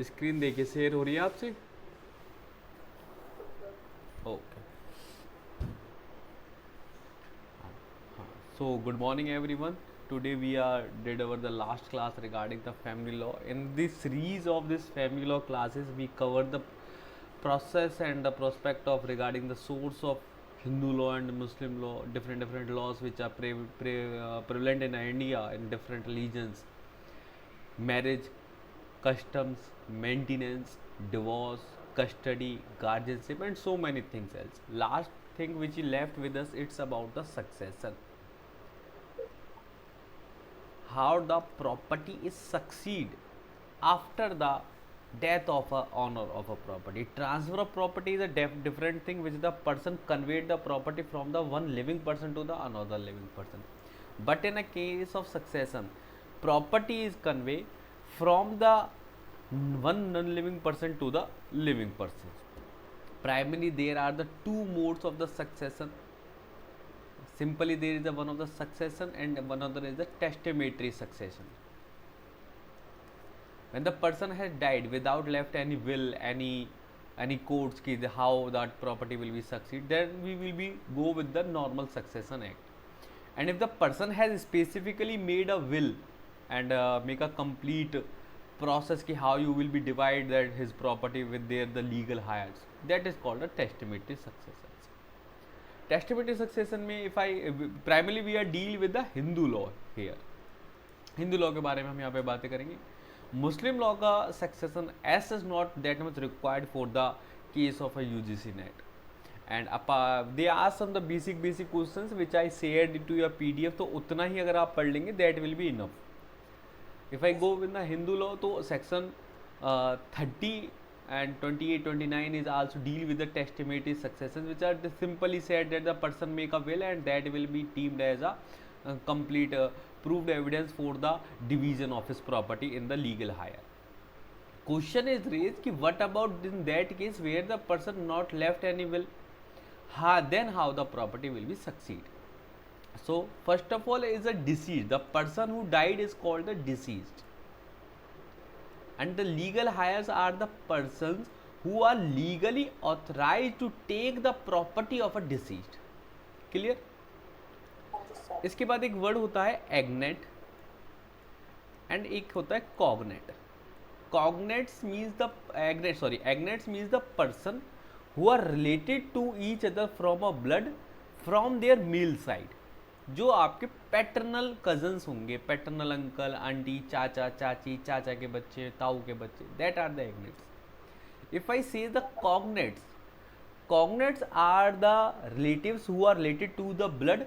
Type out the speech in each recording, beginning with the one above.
Screen देखिए share हो रही है आपसे? Okay. So good morning everyone. Today we are did our the last class regarding the family law. In this series of this family law classes, we cover the process and the prospect of regarding the source of Hindu law and Muslim law, different laws which are prevalent in India in different religions, marriage, customs, maintenance, divorce, custody, guardianship, and so many things else. Last thing which he left with us, it's about the succession, how the property is succeed after the death of a owner of a property. Transfer of property is a different thing which the person conveyed the property from the one living person to the another living person. But in a case of succession, property is conveyed from the one non-living person to the living person. Primarily, there are the two modes of the succession. Simply, there is a one of the succession and one other is the testamentary succession. When the person has died without left any will, any codes ki how that property will be succeed, then we will be go with the normal succession act. And if the person has specifically made a will and make a complete process ki how you will be divide that his property with their the legal heirs, that is called a testamentary succession. Testamentary succession में if I primarily we are deal with the Hindu law here. Hindu law के बारे में हम यहाँ पे बातें करेंगे. Muslim law का succession as is not that much required for the case of a UGC NET. And they are some the basic questions which I shared to your PDF. तो उतना ही अगर आप पढ़ लेंगे that will be enough. If I go with the Hindu law तो section 30 and 28 29 is also deal with the testamentary successions which are simply said that the person make a will and that will be deemed as a complete proved evidence for the division of his property in the legal hire. Question is raised ki what about in that case where the person not left any will, then how the property will be succeed. So first of all is a deceased. The person who died is called the deceased, and the legal heirs are the persons who are legally authorized to take the property of a deceased. Clear? इसके बाद एक word होता है एग्नेट and एक होता है cognate. Cognates means the agnates means the person who are related to each other from a blood from their male side. जो आपके पैटर्नल कजन्स होंगे, पैटर्नल अंकल, आंटी, चाचा, चाची, चाचा के बच्चे, ताऊ के बच्चे, that are the agnates. If I say the cognates are the relatives who are related to the blood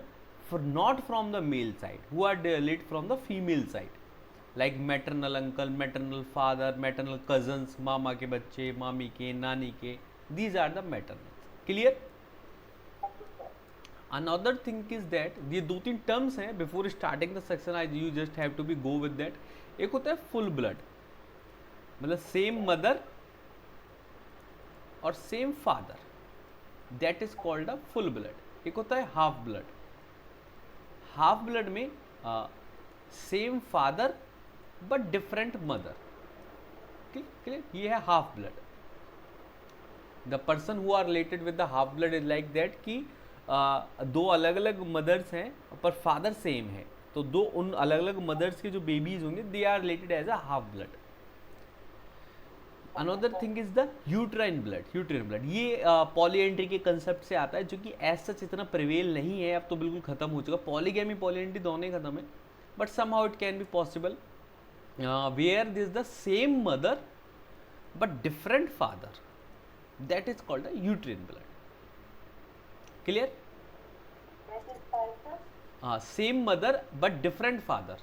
not from the male side, who are related from the female side, like maternal uncle, maternal father, maternal cousins, मामा के बच्चे, मामी के, नानी के, these are the maternals. Clear? Another thing is that ये दो तीन terms हैं before starting the section. You just have to be go with that. एक होता है full blood, मतलब same mother और same father, that is called a full blood. एक होता है half blood. हाफ ब्लड में same father but different mother. Clear? ये है half blood. The person who are related with the half blood is like that कि दो अलग अलग मदर्स हैं पर फादर सेम है, तो दो उन अलग अलग मदर्स के जो बेबीज होंगे they are related as a half blood. Another thing is the uterine blood. ये पॉलीएंट्री के कंसेप्ट से आता है जो कि एज सच इतना प्रिवेल नहीं है, अब तो बिल्कुल खत्म हो चुका. पॉलीगैमी पॉलीएंट्री दोनों ही खत्म है, but somehow it can be possible where this the same mother but different father, that is called the uterine blood. Clear? हाँ, same mother but different father,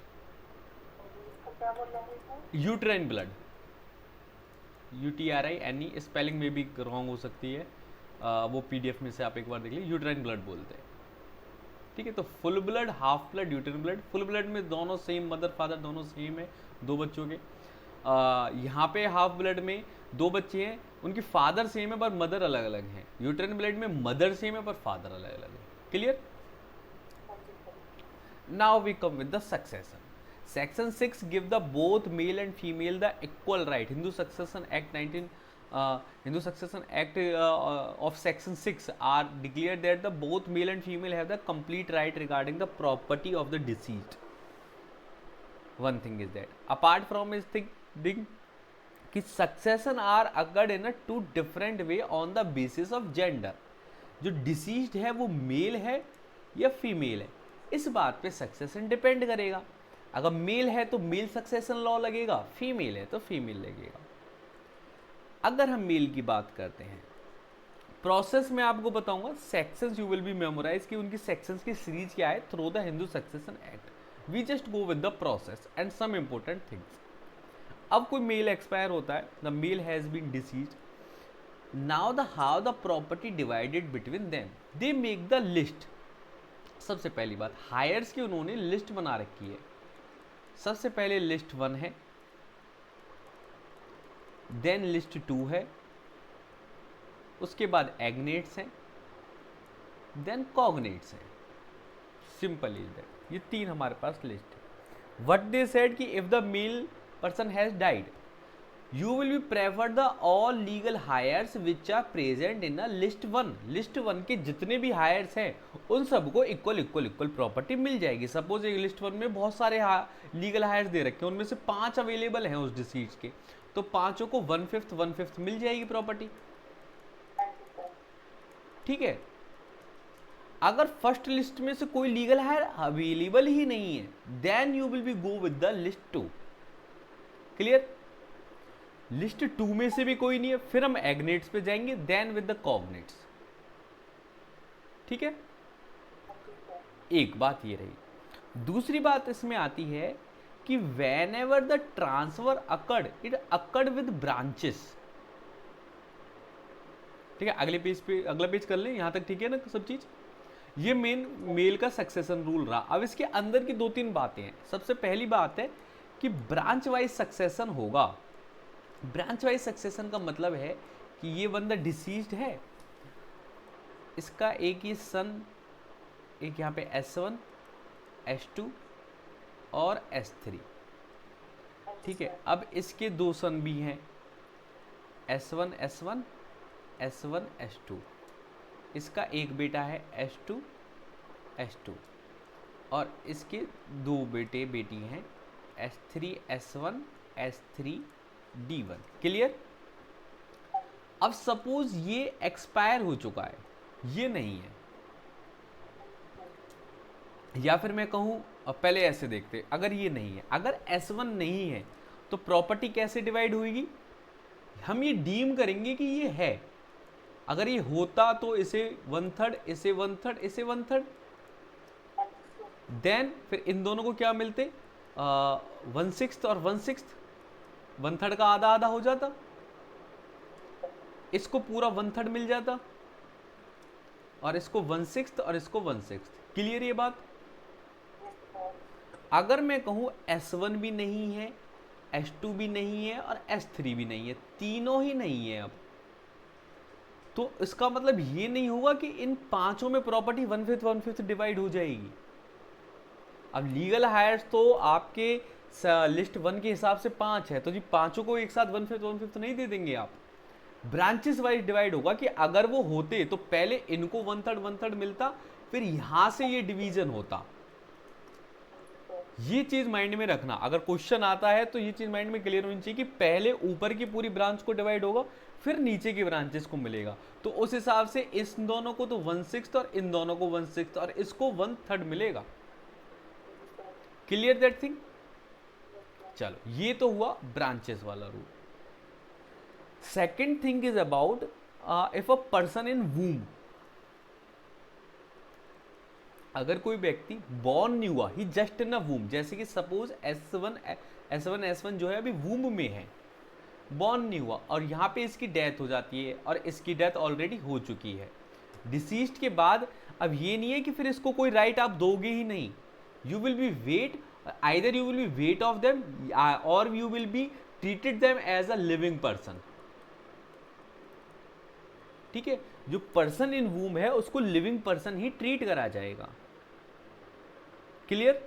uterine blood. UTRINE spelling में भी wrong हो सकती है, वो PDF में से आप एक बार देख लीजिए. यूट्राइन ब्लड बोलते हैं. ठीक है? तो full blood, half blood, uterine blood. Full blood में दोनों सेम मदर फादर दोनों सेम है, दो बच्चों के. यहाँ पे हाफ ब्लड में दो बच्चे हैं, उनकी फादर सेम है पर मदर अलग अलग हैं. यूट्राइन ब्लड में मदर सेम है पर फादर अलग अलग है. Clear? Now we come with the succession. Section 6 give the both male and female the equal right. Hindu succession act 19 Hindu Succession Act of Section 6 are declared that the both male and female have the complete right regarding the property of the deceased. One thing is that apart from his thing कि succession are occurred in a two different way on the basis of gender. जो deceased है वो mail है या female है, इस बात पे सक्सेशन डिपेंड करेगा. अगर मेल है तो मेल सक्सेशन लॉ लगेगा, फीमेल है तो फीमेल लगेगा. अगर हम मेल की बात करते हैं, प्रोसेस में आपको बताऊंगा, sections you will be memorise कि उनकी सेक्शंस की सीरीज क्या है through the Hindu succession act. We just go with the process and some important things. अब कोई मेल एक्सपायर होता है, the male has been deceased. Now the how the property divided between them, they make the list. सबसे पहली बात, heirs की उन्होंने list बना रखी है. सबसे पहले लिस्ट 1 है, देन लिस्ट 2 है, उसके बाद एग्नेट्स हैं, देन कॉग्नेट्स हैं. Simple is that. ये 3 हमारे पास लिस्ट है. व्हाट दे सेड कि if the male person has died, you will be prefer the all legal heirs which are present in list 1. List 1 के जितने भी हायर्स हैं उन सबको इक्वल इक्वल इक्वल प्रॉपर्टी मिल जाएगी. सपोज एक लिस्ट 1 में बहुत सारे लीगल हायर्स दे रखे हैं, उनमें से 5 अवेलेबल हैं उस डिसीज के, तो 5 को 1/5 मिल जाएगी प्रॉपर्टी. ठीक है. अगर फर्स्ट लिस्ट में से कोई लीगल हायर अवेलेबल ही नहीं है, then you will be go with the list 2. Clear. List 2 में से भी कोई नहीं है, फिर हम एग्नेट्स पे जाएंगे, देन विद द कॉग्नेट्स. ठीक है. एक बात ये रही. दूसरी बात इसमें आती है कि whenever the transfer occurred, it occurred with branches. ठीक है. अगले पेज पे अगला पेज कर लें, यहां तक ठीक है ना सब चीज. ये मेल का सक्सेशन रूल रहा. अब इसके अंदर की 2-3 बातें हैं. सबसे पहली बात है कि ब्रांच वाइज सक्सेशन होगा. ब्रांच वाइज सक्सेशन का मतलब है कि ये बंदा डिसीज्ड है, इसका एक ये सन, एक यहाँ पे S1, S2 और S3. ठीक है. अब इसके 2 सन भी हैं, S1 S1, S1 S2. इसका एक बेटा है S2 S2 और इसके 2 बेटे बेटी हैं S3 S1 S3 D1. Clear. अब सपोज ये एक्सपायर हो चुका है, ये नहीं है, या फिर मैं कहूं, अब पहले ऐसे देखते, अगर ये नहीं है, अगर S1 नहीं है तो प्रॉपर्टी कैसे डिवाइड होगी. हम ये डीम करेंगे कि ये है. अगर ये होता तो इसे 1/3, इसे 1/3, इसे 1/3, देन फिर इन दोनों को क्या मिलते, 1/6 और 1/6. 1/3 का आधा आधा हो जाता, इसको पूरा 1/3 मिल जाता, और इसको 1/6 और इसको 1/6. क्लियर ये बात. अगर मैं कहूं S1 भी नहीं है, S2 भी नहीं है और S3 भी नहीं है, तीनों ही नहीं है, अब तो इसका मतलब ये नहीं होगा कि इन 5 में प्रॉपर्टी 1/5 डिवाइड हो जाएगी. अब लीगल हायर्स तो आपके लिस्ट 1 के हिसाब से 5 है, तो जी 5 को एक साथ 1/5 नहीं दे देंगे आप. ब्रांचेस वाइज डिवाइड होगा कि अगर वो होते तो पहले इनको 1/3 मिलता, फिर यहां से ये डिवीजन होता. ये चीज माइंड में रखना. अगर क्वेश्चन आता है तो ये चीज माइंड में क्लियर होनी चाहिए कि पहले ऊपर की पूरी ब्रांच को डिवाइड होगा, फिर नीचे की ब्रांचेस को मिलेगा. तो उस हिसाब से इस दोनों को तो 1/6 और इन दोनों को 1/6 और इसको 1/3 मिलेगा. Clear that thing. चलो, ये तो हुआ ब्रांचेस वाला rule. Second thing is about if a person in womb. अगर कोई व्यक्ति बॉर्न नहीं हुआ, ही जस्ट इन अ वूम, जैसे कि सपोज S1 जो है अभी वूम में है, बॉर्न नहीं हुआ, और यहाँ पे इसकी डेथ हो जाती है, और इसकी डेथ ऑलरेडी हो चुकी है. डिसीज्ड के बाद अब ये नहीं है कि फिर इसको कोई राइट आप दोगे ही नहीं. You will be wait, either you will be wait of them और you will be treated them as a living person. ठीक है. जो पर्सन इन वूम है उसको लिविंग पर्सन ही ट्रीट करा जाएगा. Clear.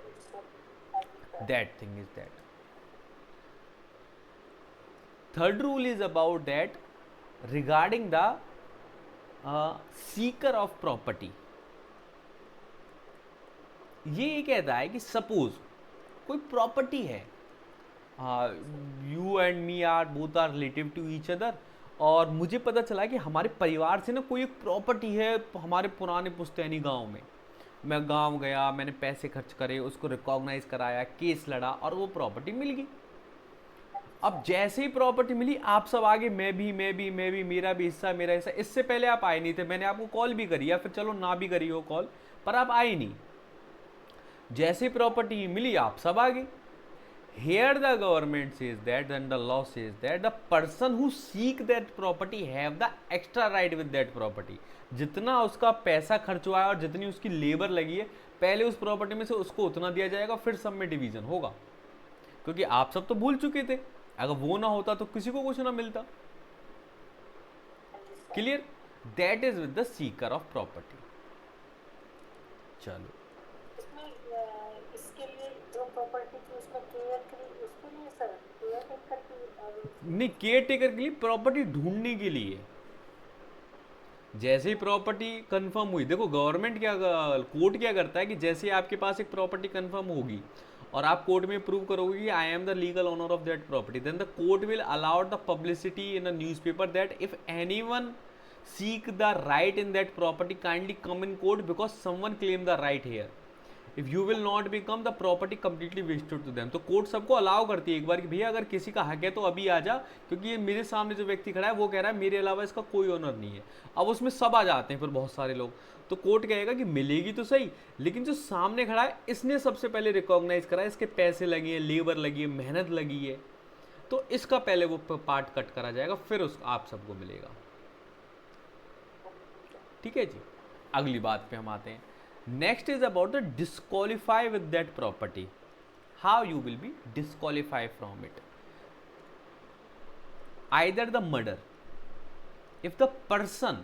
That thing is that. Third rule is about that regarding the seeker of property. ये कहता है कि सपोज कोई प्रॉपर्टी है, you and me are both are relative to each other, और मुझे पता चला कि हमारे परिवार से ना कोई एक प्रॉपर्टी है हमारे पुराने पुश्तैनी गांव में। मैं गांव गया, मैंने पैसे खर्च करे, उसको रिकॉग्नाइज कराया, केस लड़ा और वो प्रॉपर्टी मिल गई। अब जैसे ही प्रॉपर्टी मिली आप सब आगे, मैं भी, मेरा भी हिस्सा, मेरा हिस्सा। इससे पहले आप आए नहीं थे, मैंने आपको कॉल भी करी या फिर चलो ना भी करी हो कॉल, पर आप आए नहीं। जैसे प्रॉपर्टी मिली आप सब आगे। Here the government says that and the law says that the person who seek that property have the extra right with that property. जितना उसका पैसा खर्च हुआ है और जितनी उसकी लेबर लगी है, पहले उस प्रॉपर्टी में से उसको उतना दिया जाएगा, फिर सब में डिवीजन होगा। क्योंकि आप सब तो भूल चुके थे, अगर वो ना होता तो किसी को कुछ ना मिलता। Clear? That is with the seeker of property. चलो, नहीं, केयर टेकर के लिए, प्रॉपर्टी ढूंढने के लिए। जैसे ही प्रॉपर्टी कंफर्म हुई, देखो गवर्नमेंट क्या, कोर्ट क्या करता है कि जैसे आपके पास एक प्रॉपर्टी कंफर्म होगी और आप कोर्ट में प्रूव करोगे कि I am the legal owner of that property, then the court will allow the publicity in a newspaper that if anyone seek the right in that property kindly come in court because someone claim the right here. If you will not become the property completely wasted to them. तो court सबको allow करती है एक बार कि भैया अगर किसी का हक है तो अभी आ जा, क्योंकि ये मेरे सामने जो व्यक्ति खड़ा है वो कह रहा है मेरे अलावा इसका कोई ओनर नहीं है। अब उसमें सब आ जाते हैं फिर बहुत सारे लोग, तो कोर्ट कहेगा कि मिलेगी तो सही, लेकिन जो सामने खड़ा है इसने सबसे पहले रिकॉग्नाइज करा है, इसके पैसे लगे हैं, लेबर लगी है, मेहनत लगी है, तो इसका पहले वो पार्ट कट करा जाएगा, फिर उस आप सबको मिलेगा। ठीक है जी, अगली बात पे हम आते हैं। Next is about the disqualify with that property. How you will B disqualify from it? Either the murder, if the person,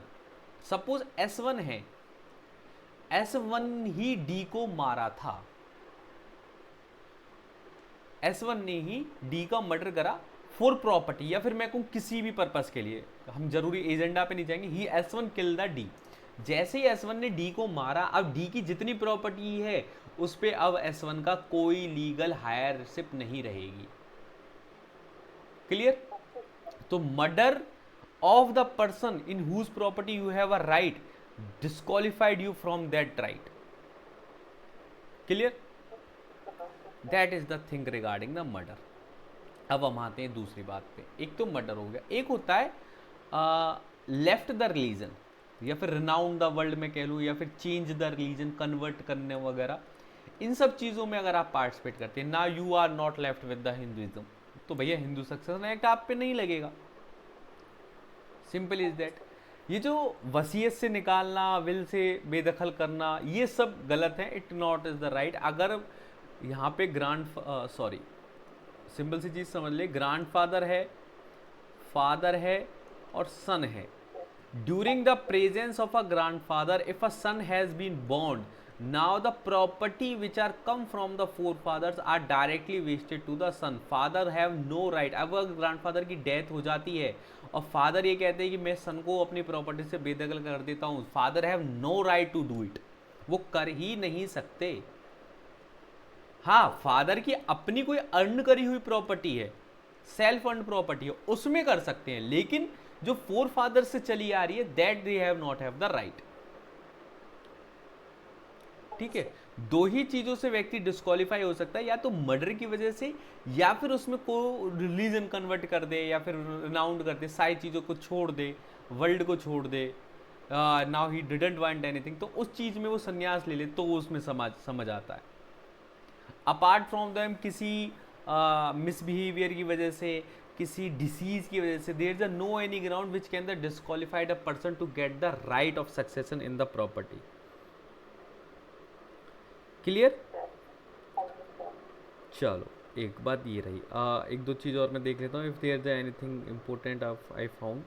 suppose S1 है, S1 ही D को मारा था, S1 ने ही D का मर्डर करा फॉर प्रॉपर्टी, या फिर मैं कहूं किसी भी पर्पस के लिए, हम जरूरी एजेंडा पे नहीं जाएंगे, ही S1 किल द D। जैसे ही S1 ने D को मारा, अब D की जितनी प्रॉपर्टी है उस पे अब S1 का कोई लीगल हायरशिप नहीं रहेगी। क्लियर? तो murder of the person in whose property you have a right disqualified you from that right. Clear? That is the thing regarding the murder. अब हम आते हैं दूसरी बात पे। एक तो मर्डर हो गया, एक होता है लेफ्ट द रिलीजन, या फिर रिनाउंड द वर्ल्ड में कह लूँ, या फिर चेंज द रिलीजन, कन्वर्ट करने वगैरह। इन सब चीज़ों में अगर आप पार्टिसिपेट करते हैं ना, you are not left with the Hinduism, तो भैया हिंदू सक्सेशन एक्ट आप पे नहीं लगेगा। Simple is that. ये जो वसीयत से निकालना, विल से बेदखल करना, ये सब गलत है, it not is the right. अगर यहाँ पे सॉरी, सिंपल सी चीज़ समझ ले, ग्रैंडफादर है, फादर है और सन है। During the presence of a grandfather if a son has been born, now the property which are come from the forefathers are directly vested to the son. Father have no right. अब अगर grandfather की death हो जाती है और father ये कहते हैं कि मैं सन को अपनी प्रॉपर्टी से बेदखल कर देता हूँ, father have no right to do it, वो कर ही नहीं सकते। हाँ, फादर की अपनी कोई अर्न करी हुई प्रॉपर्टी है, सेल्फ अर्न प्रॉपर्टी है, उसमें कर सकते हैं, लेकिन जो फोर फादर से चली आ रही है that they have not have the right. ठीक है? दो ही चीजों से व्यक्ति डिस्क्वालीफाई हो सकता है, या तो मर्डर की वजह से, या फिर उसमें को रिलीजन कन्वर्ट कर दे, या फिर रिनाउंड कर दे, सारी चीजों को छोड़ दे, वर्ल्ड को छोड़ दे, now he didn't want anything, तो उस चीज में वो संन्यास ले ले तो उसमें समझ आता है। अपार्ट फ्रॉम दैम किसी मिसबिहेवियर की वजह से, किसी डिसीज की वजह से, there is no any ground which can the disqualified a person to get the right of succession in the property. Clear? चलो, एक बात ये रही, एक दो चीज़ और मैं देख लेता हूँ, if there is anything important I found.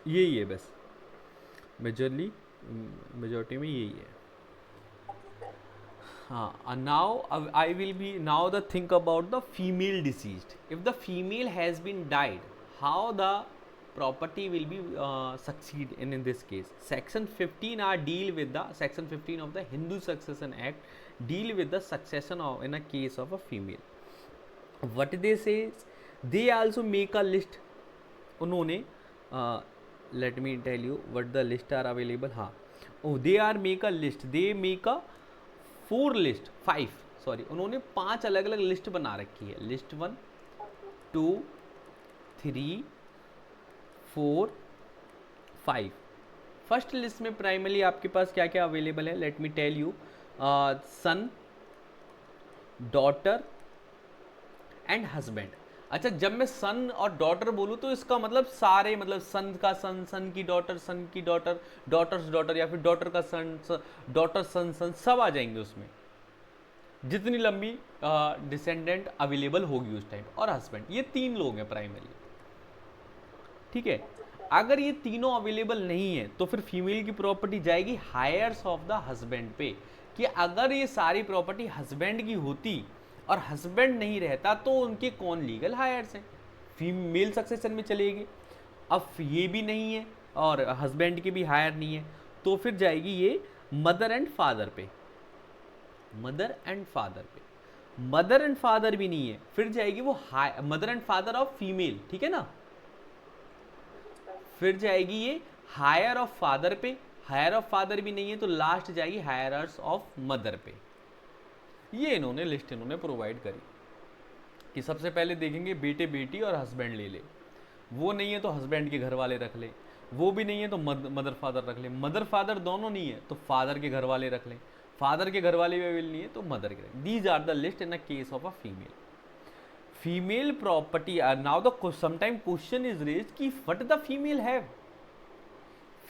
यही है बस। मेजरली मेजोरिटी में यही है. Now I will be now the think about the female deceased. If the female has been died, how the property will be succeed in this case? Section 15 are deal with the section 15 of the Hindu Succession Act deal with the succession of in a case of a female. What they say is they also make a list. उन्होंने let me tell you what the list are available. हाँ, they are make a list. They make a 4 list 5 sorry उन्होंने 5 अलग अलग list बना रखी है. List 1 2 3 4 5. First list में primary आपके पास क्या क्या अवेलेबल है, let me tell you. Son, daughter and husband. अच्छा, जब मैं सन और डॉटर बोलूँ तो इसका मतलब सारे, मतलब सन का सन, सन की डॉटर, सन की डॉटर, डॉटर्स डॉटर, या फिर डॉटर का सन, डॉटर सन, सन सब आ जाएंगे उसमें, जितनी लंबी डिसेंडेंट अवेलेबल होगी उस टाइम. और हस्बैंड, ये 3 लोग हैं प्राइमरी. ठीक है. अगर ये तीनों अवेलेबल नहीं है तो फिर फीमेल की प्रॉपर्टी जाएगी हायर्स ऑफ द हस्बैंड पे, कि अगर ये सारी प्रॉपर्टी हस्बैंड की होती और हस्बैंड नहीं रहता तो उनके कौन लीगल हायर्स हैं, फीमेल सक्सेशन में चलेगी. अब ये भी नहीं है और हस्बैंड के भी हायर नहीं है, तो फिर जाएगी ये मदर एंड फादर पे. मदर एंड फादर पे, मदर एंड फादर भी नहीं है, फिर जाएगी वो mother and father of female. ठीक है ना. फिर जाएगी ये हायर ऑफ फादर पे, हायर ऑफ फादर भी नहीं है तो लास्ट जाएगी हायरर्स ऑफ मदर पे. ये इन्होंने लिस्ट इन्होंने प्रोवाइड करी कि सबसे पहले देखेंगे बेटे बेटी और हस्बैंड ले ले, वो नहीं है तो हस्बैंड के घर वाले रख ले, वो भी नहीं है तो मदर फादर रख ले, मदर फादर दोनों नहीं है तो फादर के घर वाले रख लें, फादर के घर वाले भी अवेलेबल नहीं है तो मदर के. These are the list in the case of a female. Female property are now the sometime question is raised कि what the female have.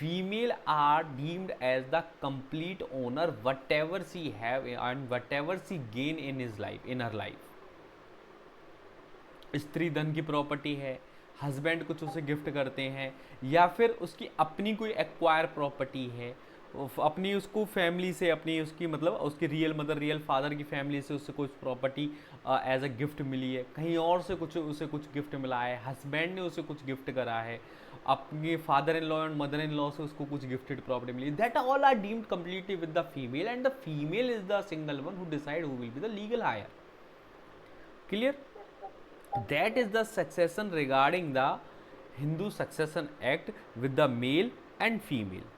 Female are deemed as the complete owner whatever she have and whatever she gain in his life, in her life. स्त्री धन की property है, husband कुछ उसे gift करते हैं, या फिर उसकी अपनी कोई एक्वायर प्रॉपर्टी है, अपनी उसको फैमिली से, अपनी उसकी मतलब उसकी रियल मदर रियल फादर की फैमिली से उससे कुछ प्रॉपर्टी एज अ गिफ्ट मिली है, कहीं और से कुछ उसे कुछ गिफ्ट मिला है, हस्बैंड ने उसे कुछ गिफ्ट करा है, अपने father in law and mother in law से उसको कुछ गिफ्टेड प्रॉपर्टी मिली. That all are deemed completely with the female and the female is the single one who decide who will be the legal heir. Clear. That is the succession regarding the Hindu Succession Act with the male and female.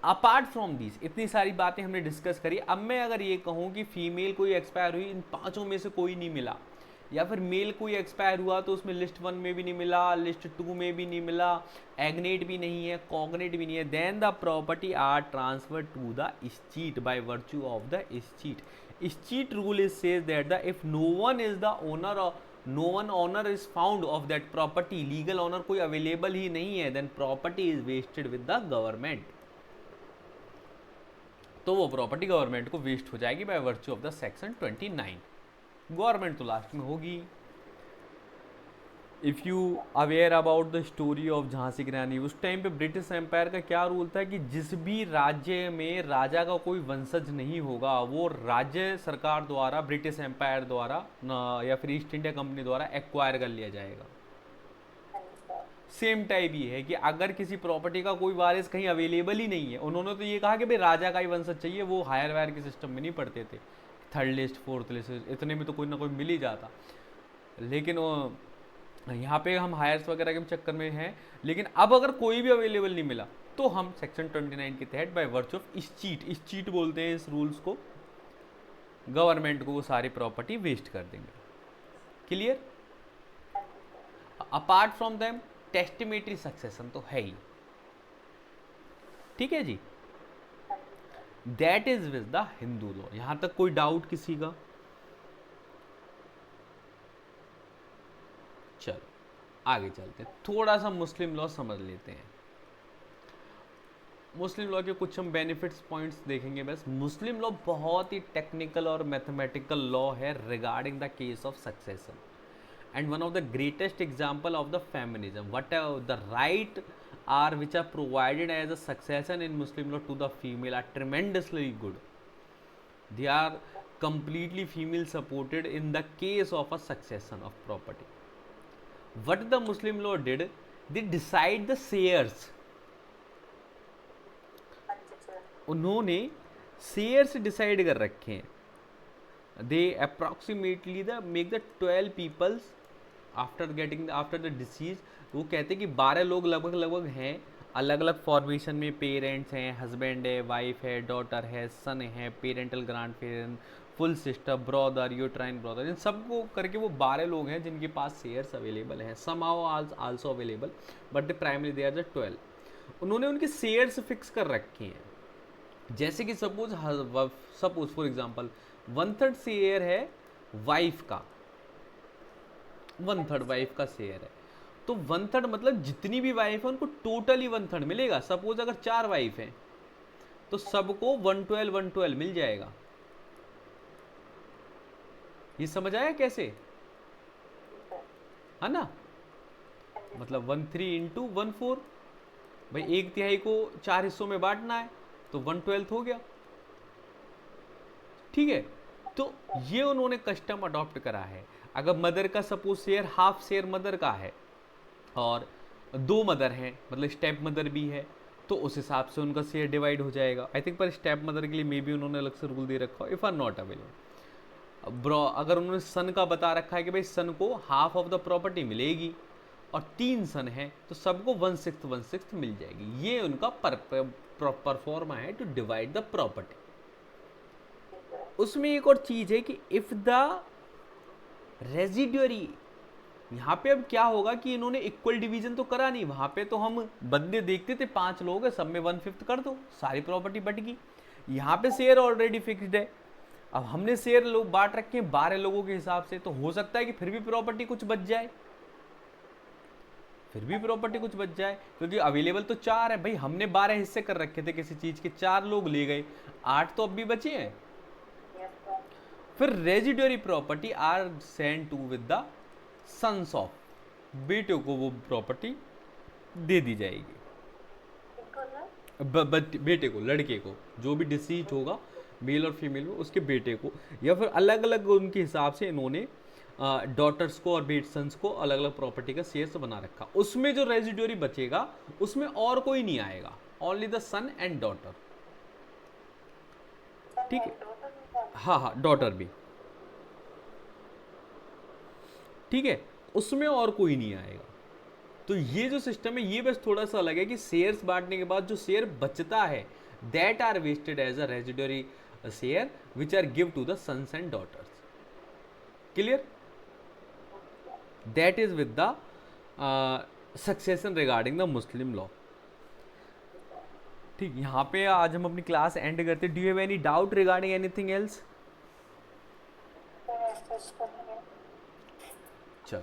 Apart from these, इतनी सारी बातें हमने discuss करी. अब मैं अगर ये कहूँ कि फीमेल कोई एक्सपायर हुई, इन 5 में से कोई नहीं मिला, या फिर मेल कोई एक्सपायर हुआ तो उसमें लिस्ट 1 में भी नहीं मिला, लिस्ट 2 में भी नहीं मिला, एग्नेट भी नहीं है, कॉग्नेट भी नहीं है, then the property are transfer to the estate by virtue of the estate. Estate rule is says that the if no one is the owner of no one owner is found of that property, legal owner कोई available ही नहीं है, then property is vested with the government. तो वो property government को vest हो जाएगी by virtue of the section 29. Government तो लास्ट में होगी. If you aware about the story of Jhansi की रानी, उस टाइम पे ब्रिटिश एम्पायर का क्या रूल था कि जिस भी राज्य में राजा का कोई वंशज नहीं होगा वो राज्य सरकार द्वारा, ब्रिटिश एम्पायर द्वारा या फिर ईस्ट इंडिया कंपनी द्वारा एक्वायर कर लिया जाएगा. सेम टाइप ये है कि अगर किसी प्रॉपर्टी का कोई वारिस कहीं अवेलेबल ही नहीं है, उन्होंने तो ये कहा कि भाई राजा का ही वंशज चाहिए, वो हायर वायर के सिस्टम में नहीं पढ़ते थे, 3rd लिस्ट 4th लिस्ट इतने में तो कोई ना कोई मिल ही जाता. लेकिन यहाँ पे हम हायर्स वगैरह के चक्कर में हैं. लेकिन अब अगर कोई भी अवेलेबल नहीं मिला तो हम सेक्शन 29 के तहत बाय वर्च्यू ऑफ इस्चीट बोलते हैं इस रूल्स को, गवर्नमेंट को वो सारी प्रॉपर्टी वेस्ट कर देंगे. Clear. Apart from them testamentary succession तो है ही. ठीक है जी. That is with the Hindu law. यहां तक कोई डाउट किसी का? चलो आगे चलते हैं, थोड़ा सा मुस्लिम लॉ समझ लेते हैं. मुस्लिम लॉ के कुछ हम बेनिफिट्स पॉइंट्स देखेंगे बस. मुस्लिम लॉ बहुत ही टेक्निकल और मैथमेटिकल लॉ है regarding the case of succession, and one of the greatest example of the feminism. What the right are which are provided as a succession in Muslim law to the female are tremendously good. They are completely female supported in the case of a succession of property. What the Muslim law did, they decide the shares. उन्होंने shares decide कर रखे हैं. They approximately the make the 12 peoples after the deceased. वो कहते हैं कि 12 लोग लगभग हैं, अलग अलग फॉर्मेशन में. पेरेंट्स हैं, हस्बैंड है, वाइफ है, डॉटर है, सन है, parental grand parent, full sister, brother, uterine brother, इन सबको करके वो 12 लोग हैं जिनके पास शेयर्स अवेलेबल हैं. Somehow also available, but the primary they are the 12. उन्होंने उनके शेयर्स फिक्स कर रखे हैं. जैसे कि सपोज फॉर एग्जांपल 1/3 शेयर है वाइफ का, 1/3 वाइफ का शेयर है, तो 1/3 मतलब जितनी भी वाइफ है उनको टोटली 1/3 मिलेगा. सपोज अगर 4 वाइफ हैं तो सबको 1/12 मिल जाएगा. ये समझ आया कैसे, है ना? मतलब 1/3 इंटू 1/4, भाई 1/3 को 4 हिस्सों में बांटना है तो 1/12 हो गया. ठीक है, तो ये उन्होंने कस्टम अडॉप्ट करा है. अगर मदर का suppose share half share mother का है और 2 मदर हैं, मतलब स्टेप मदर भी है, तो उस हिसाब से उनका शेयर डिवाइड हो जाएगा. आई थिंक पर स्टेप मदर के लिए मे बी उन्होंने अलग से रूल दे रखा हो, if are not available. Bro अगर उन्होंने सन का बता रखा है कि भाई सन को हाफ ऑफ द प्रॉपर्टी मिलेगी और 3 सन है तो सबको 1/6 मिल जाएगी. ये उनका परफॉर्मा है टू डिवाइड द प्रॉपर्टी. उसमें एक और चीज है कि इफ द रेजिड्यूरी, यहाँ पे अब क्या होगा कि इन्होंने इक्वल डिवीजन तो करा नहीं. वहां पे तो हम बंदे देखते थे 5 लोग है, सब में 1/5 कर दो, सारी प्रॉपर्टी बट गई. यहाँ पे शेयर ऑलरेडी फिक्स्ड है. अब हमने शेयर लोग बांट रखे हैं 12 लोगों के हिसाब से, तो हो सकता है कि फिर भी प्रॉपर्टी कुछ बच जाए, क्योंकि अवेलेबल तो 4 है. भाई हमने 12 हिस्से कर रखे थे किसी चीज के, 4 लोग ले गए, 8 तो अब भी बचे हैं. फिर residuary property are send to with the sons of, बेटे को वो प्रॉपर्टी दे दी जाएगी. बेटे को, लड़के को, जो भी डिसीज होगा मेल और फीमेल में, उसके बेटे को, या फिर अलग अलग उनके हिसाब से इन्होंने डॉटर्स को और बेट सन्स को अलग अलग प्रॉपर्टी का शेयर्स बना रखा. उसमें जो रेजिड्यूरी बचेगा उसमें और कोई नहीं आएगा, only the son and daughter. ठीक है, हाँ, डॉटर भी. ठीक है, उसमें और कोई नहीं आएगा. तो ये जो सिस्टम है ये बस थोड़ा सा अलग है कि शेयर्स बांटने के बाद जो शेयर बचता है that are vested as a residuary share which are give to the sons and daughters. Clear? That is with the succession regarding the Muslim law. ठीक, यहाँ पे आज हम अपनी क्लास एंड करते. Do you have any doubt regarding anything else? चलो,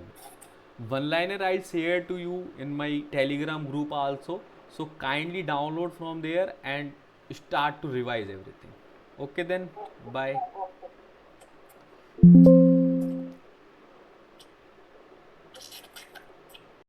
one liner I share to you in my Telegram group also, so kindly download from there and start to revise everything. Okay then, bye.